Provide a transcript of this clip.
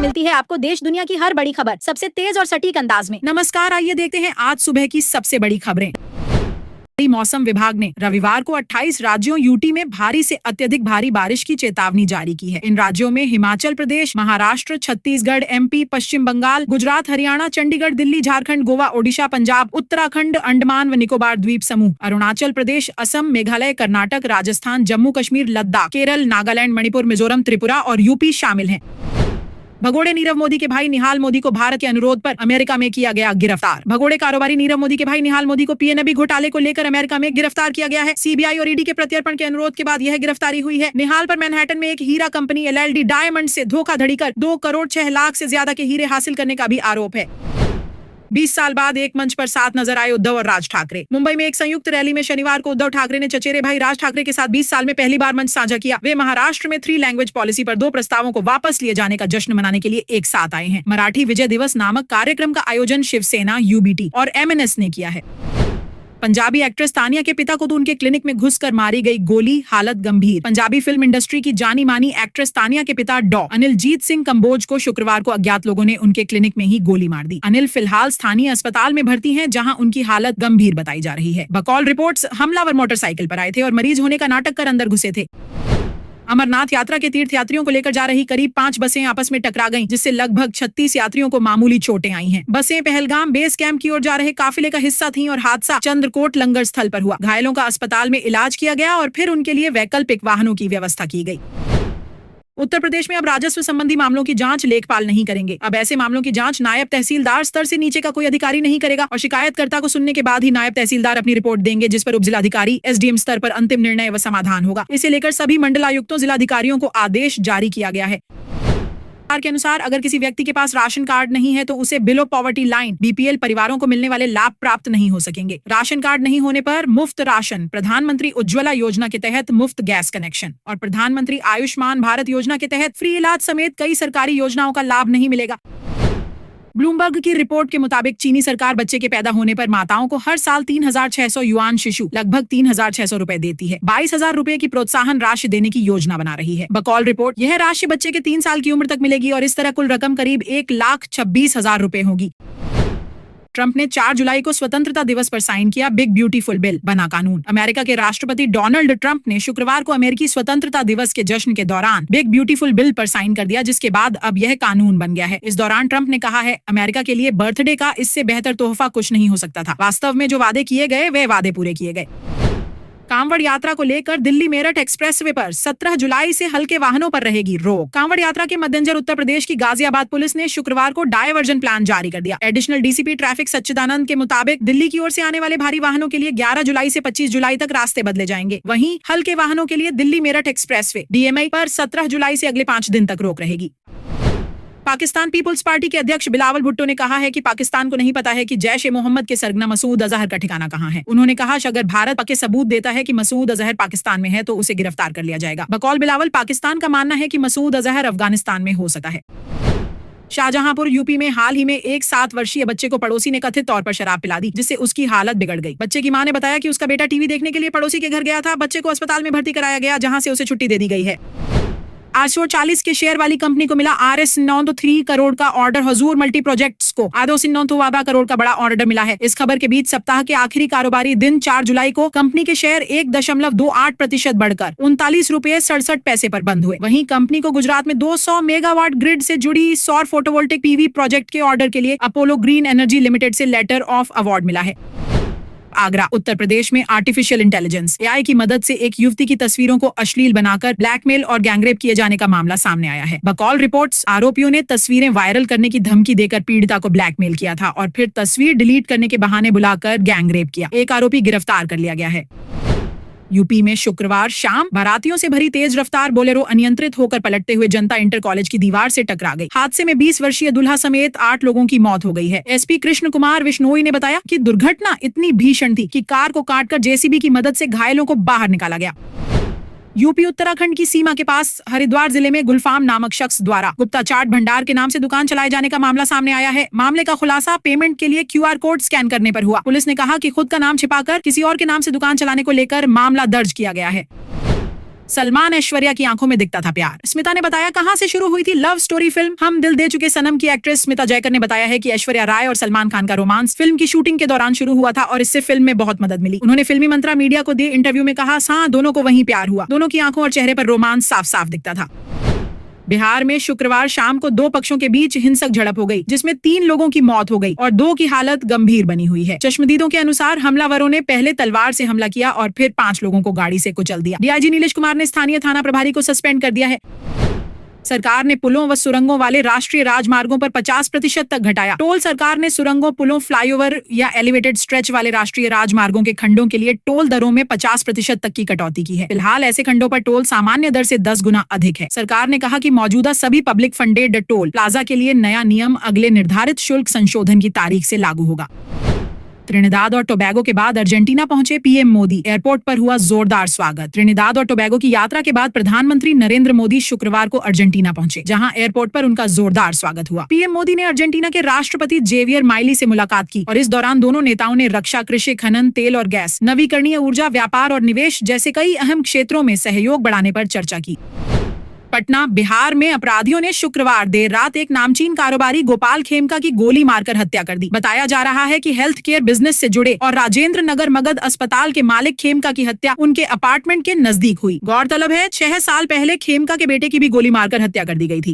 जहां मिलती है आपको देश दुनिया की हर बड़ी खबर सबसे तेज और सटीक अंदाज में। नमस्कार, आइए देखते हैं आज सुबह की सबसे बड़ी खबरें। मौसम विभाग ने रविवार को 28 राज्यों यूटी में भारी से अत्यधिक भारी बारिश की चेतावनी जारी की है। इन राज्यों में हिमाचल प्रदेश, महाराष्ट्र, छत्तीसगढ़, एमपी, पश्चिम बंगाल, गुजरात, हरियाणा, चंडीगढ़, दिल्ली, झारखंड, गोवा, ओडिशा, पंजाब, उत्तराखंड, अंडमान व निकोबार द्वीप समूह, अरुणाचल प्रदेश, असम, मेघालय, कर्नाटक, राजस्थान, जम्मू कश्मीर, लद्दाख, केरल, नागालैंड, मणिपुर, मिजोरम, त्रिपुरा और यूपी शामिल हैं। भगोड़े नीरव मोदी के भाई निहाल मोदी को भारत के अनुरोध पर अमेरिका में किया गया गिरफ्तार। भगोड़े कारोबारी नीरव मोदी के भाई निहाल मोदी को पीएनबी घोटाले को लेकर अमेरिका में गिरफ्तार किया गया है। सीबीआई और ईडी के प्रत्यर्पण के अनुरोध के बाद यह गिरफ्तारी हुई है। निहाल पर मैनहट्टन में एक हीरा कंपनी एलएलडी डायमंड से धोखाधड़ी कर 2 करोड़ 6 लाख से ज्यादा के हीरे हासिल करने का भी आरोप है। 20 साल बाद एक मंच पर साथ नजर आए उद्धव और राज ठाकरे। मुंबई में एक संयुक्त रैली में शनिवार को उद्धव ठाकरे ने चचेरे भाई राज ठाकरे के साथ 20 साल में पहली बार मंच साझा किया। वे महाराष्ट्र में 3 लैंग्वेज पॉलिसी पर 2 प्रस्तावों को वापस लिए जाने का जश्न मनाने के लिए एक साथ आए हैं। मराठी विजय दिवस नामक कार्यक्रम का आयोजन शिवसेना, यूबीटी और एमएनएस ने किया है। पंजाबी एक्ट्रेस तानिया के पिता को तो उनके क्लिनिक में घुसकर मारी गई गोली, हालत गंभीर। पंजाबी फिल्म इंडस्ट्री की जानी मानी एक्ट्रेस तानिया के पिता डॉ अनिलजीत सिंह कंबोज को शुक्रवार को अज्ञात लोगों ने उनके क्लिनिक में ही गोली मार दी। अनिल फिलहाल स्थानीय अस्पताल में भर्ती हैं, जहां उनकी हालत गंभीर बताई जा रही है। बकौल रिपोर्ट्स, हमलावर मोटरसाइकिल पर आए थे और मरीज होने का नाटक कर अंदर घुसे थे। अमरनाथ यात्रा के तीर्थयात्रियों को लेकर जा रही करीब 5 बसें आपस में टकरा गईं, जिससे लगभग 36 यात्रियों को मामूली चोटें आई हैं। बसें पहलगाम बेस कैंप की ओर जा रहे काफिले का हिस्सा थीं और हादसा चंद्रकोट लंगर स्थल पर हुआ। घायलों का अस्पताल में इलाज किया गया और फिर उनके लिए वैकल्पिक वाहनों की व्यवस्था की गई। उत्तर प्रदेश में अब राजस्व संबंधी मामलों की जांच लेखपाल नहीं करेंगे। अब ऐसे मामलों की जांच नायब तहसीलदार स्तर से नीचे का कोई अधिकारी नहीं करेगा और शिकायतकर्ता को सुनने के बाद ही नायब तहसीलदार अपनी रिपोर्ट देंगे, जिस पर उपजिलाधिकारी एसडीएम स्तर पर अंतिम निर्णय व समाधान होगा। इसे लेकर सभी मंडलायुक्तों, जिलाधिकारियों को आदेश जारी किया गया है। के अनुसार अगर किसी व्यक्ति के पास राशन कार्ड नहीं है तो उसे बिलो पॉवर्टी लाइन बीपीएल परिवारों को मिलने वाले लाभ प्राप्त नहीं हो सकेंगे। राशन कार्ड नहीं होने पर मुफ्त राशन, प्रधानमंत्री उज्ज्वला योजना के तहत मुफ्त गैस कनेक्शन और प्रधानमंत्री आयुष्मान भारत योजना के तहत फ्री इलाज समेत कई सरकारी योजनाओं का लाभ नहीं मिलेगा। ब्लूमबर्ग की रिपोर्ट के मुताबिक चीनी सरकार बच्चे के पैदा होने पर माताओं को हर साल 3,600 युआन शिशु लगभग 3,600 रुपए देती है। 22,000 रुपए की प्रोत्साहन राशि देने की योजना बना रही है। बकौल रिपोर्ट, यह राशि बच्चे के 3 साल की उम्र तक मिलेगी और इस तरह कुल रकम करीब 1,26,000 रुपए होगी। ट्रंप ने 4 जुलाई को स्वतंत्रता दिवस पर साइन किया बिग ब्यूटीफुल बिल, बना कानून। अमेरिका के राष्ट्रपति डोनाल्ड ट्रंप ने शुक्रवार को अमेरिकी स्वतंत्रता दिवस के जश्न के दौरान बिग ब्यूटीफुल बिल पर साइन कर दिया, जिसके बाद अब यह कानून बन गया है। इस दौरान ट्रंप ने कहा है, अमेरिका के लिए बर्थडे का इससे बेहतर तोहफा कुछ नहीं हो सकता था। वास्तव में जो वादे किए गए वे वादे पूरे किए गए। कांवड़ यात्रा को लेकर दिल्ली मेरठ एक्सप्रेसवे पर 17 जुलाई से हल्के वाहनों पर रहेगी रोक। कांवड़ यात्रा के मद्देनजर उत्तर प्रदेश की गाजियाबाद पुलिस ने शुक्रवार को डायवर्जन प्लान जारी कर दिया। एडिशनल डीसीपी ट्रैफिक सच्चिदानंद के मुताबिक दिल्ली की ओर से आने वाले भारी वाहनों के लिए 11 जुलाई से 25 जुलाई तक रास्ते बदले जाएंगे। वहीं हल्के वाहनों के लिए दिल्ली मेरठ एक्सप्रेसवे डीएमआई पर 17 जुलाई से अगले 5 दिन तक रोक रहेगी। पाकिस्तान पीपुल्स पार्टी के अध्यक्ष बिलावल भुट्टो ने कहा है कि पाकिस्तान को नहीं पता है कि जैश-ए-मोहम्मद के सरगना मसूद अजहर का ठिकाना कहां है। उन्होंने कहा कि अगर भारत पक्के सबूत देता है कि मसूद अजहर पाकिस्तान में है तो उसे गिरफ्तार कर लिया जाएगा। बकौल बिलावल, पाकिस्तान का मानना है कि मसूद अजहर अफगानिस्तान में हो सकता है। शाहजहांपुर यूपी में हाल ही में एक 7 वर्षीय बच्चे को पड़ोसी ने कथित तौर पर शराब पिला दी, जिससे उसकी हालत बिगड़ गई। बच्चे की मां ने बताया कि उसका बेटा टीवी देखने के लिए पड़ोसी के घर गया था। बच्चे को अस्पताल में भर्ती कराया गया, जहां से उसे छुट्टी दे दी गई है। 840 के शेयर वाली कंपनी को मिला RS करोड़ का ऑर्डर। हजूर मल्टी प्रोजेक्ट्स को 890 करोड़ का बड़ा ऑर्डर मिला है। इस खबर के बीच सप्ताह के आखिरी कारोबारी दिन 4 जुलाई को कंपनी के शेयर 1.28% बढ़कर 39 रुपए 67 पैसे पर बंद हुए। वहीं कंपनी को गुजरात में 200 मेगावाट ग्रिड से जुड़ी सौर फोटोवोल्टिक पीवी प्रोजेक्ट के ऑर्डर के लिए अपोलो ग्रीन एनर्जी लिमिटेड से लेटर ऑफ अवार्ड मिला है। आगरा, उत्तर प्रदेश में आर्टिफिशियल इंटेलिजेंस एआई की मदद से एक युवती की तस्वीरों को अश्लील बनाकर ब्लैकमेल और गैंगरेप किए जाने का मामला सामने आया है। बकौल रिपोर्ट्स, आरोपियों ने तस्वीरें वायरल करने की धमकी देकर पीड़िता को ब्लैकमेल किया था और फिर तस्वीर डिलीट करने के बहाने बुलाकर गैंगरेप किया। एक आरोपी गिरफ्तार कर लिया गया है। यूपी में शुक्रवार शाम बारातियों से भरी तेज रफ्तार बोलेरो अनियंत्रित होकर पलटते हुए जनता इंटर कॉलेज की दीवार से टकरा गई। हादसे में 20 वर्षीय दूल्हा समेत 8 लोगों की मौत हो गई है। एसपी कृष्ण कुमार विश्नोई ने बताया कि दुर्घटना इतनी भीषण थी कि कार को काटकर जेसीबी की मदद से घायलों को बाहर निकाला गया। यूपी उत्तराखंड की सीमा के पास हरिद्वार जिले में गुलफाम नामक शख्स द्वारा गुप्ता चाट भंडार के नाम से दुकान चलाए जाने का मामला सामने आया है। मामले का खुलासा पेमेंट के लिए क्यूआर कोड स्कैन करने पर हुआ। पुलिस ने कहा कि खुद का नाम छिपाकर किसी और के नाम से दुकान चलाने को लेकर मामला दर्ज किया गया है। सलमान ऐश्वर्या की आंखों में दिखता था प्यार। स्मिता ने बताया कहां से शुरू हुई थी लव स्टोरी फिल्म हम दिल दे चुके सनम की एक्ट्रेस स्मिता जयकर ने बताया है कि ऐश्वर्या राय और सलमान खान का रोमांस फिल्म की शूटिंग के दौरान शुरू हुआ था और इससे फिल्म में बहुत मदद मिली। उन्होंने फिल्मी मंत्रा मीडिया को दिए इंटरव्यू में कहा, हाँ दोनों को वहीं प्यार हुआ। दोनों की आंखों और चेहरे पर रोमांस साफ साफ दिखता था। बिहार में शुक्रवार शाम को दो पक्षों के बीच हिंसक झड़प हो गई, जिसमें 3 लोगों की मौत हो गई और 2 की हालत गंभीर बनी हुई है। चश्मदीदों के अनुसार हमलावरों ने पहले तलवार से हमला किया और फिर 5 लोगों को गाड़ी से कुचल दिया। डीआईजी नीलेश कुमार ने स्थानीय थाना प्रभारी को सस्पेंड कर दिया है। सरकार ने पुलों व सुरंगों वाले राष्ट्रीय राजमार्गों पर 50% तक घटाया। टोल सरकार ने सुरंगों, पुलों, फ्लाईओवर या एलिवेटेड स्ट्रेच वाले राष्ट्रीय राजमार्गों के खंडों के लिए टोल दरों में 50% तक की कटौती की है। फिलहाल ऐसे खंडों पर टोल सामान्य दर से 10 गुना अधिक है। सरकार ने कहा कि मौजूदा सभी पब्लिक फंडेड टोल प्लाजा के लिए नया नियम अगले निर्धारित शुल्क संशोधन की तारीख से लागू होगा। त्रिनिदाद और टोबैगो के बाद अर्जेंटीना पहुंचे पीएम मोदी। एयरपोर्ट पर हुआ जोरदार स्वागत। त्रिनिदाद और टोबैगो की यात्रा के बाद प्रधानमंत्री नरेंद्र मोदी शुक्रवार को अर्जेंटीना पहुंचे, जहां एयरपोर्ट पर उनका जोरदार स्वागत हुआ। पीएम मोदी ने अर्जेंटीना के राष्ट्रपति जेवियर माइली से मुलाकात की और इस दौरान दोनों नेताओं ने रक्षा, कृषि, खनन, तेल और गैस, नवीकरणीय ऊर्जा, व्यापार और निवेश जैसे कई अहम क्षेत्रों में सहयोग बढ़ाने पर चर्चा की। पटना, बिहार में अपराधियों ने शुक्रवार देर रात एक नामचीन कारोबारी गोपाल खेमका की गोली मारकर हत्या कर दी। बताया जा रहा है कि हेल्थ केयर बिजनेस से जुड़े और राजेंद्र नगर मगध अस्पताल के मालिक खेमका की हत्या उनके अपार्टमेंट के नजदीक हुई। गौरतलब है 6 साल पहले खेमका के बेटे की भी गोली मारकर हत्या कर दी गई थी।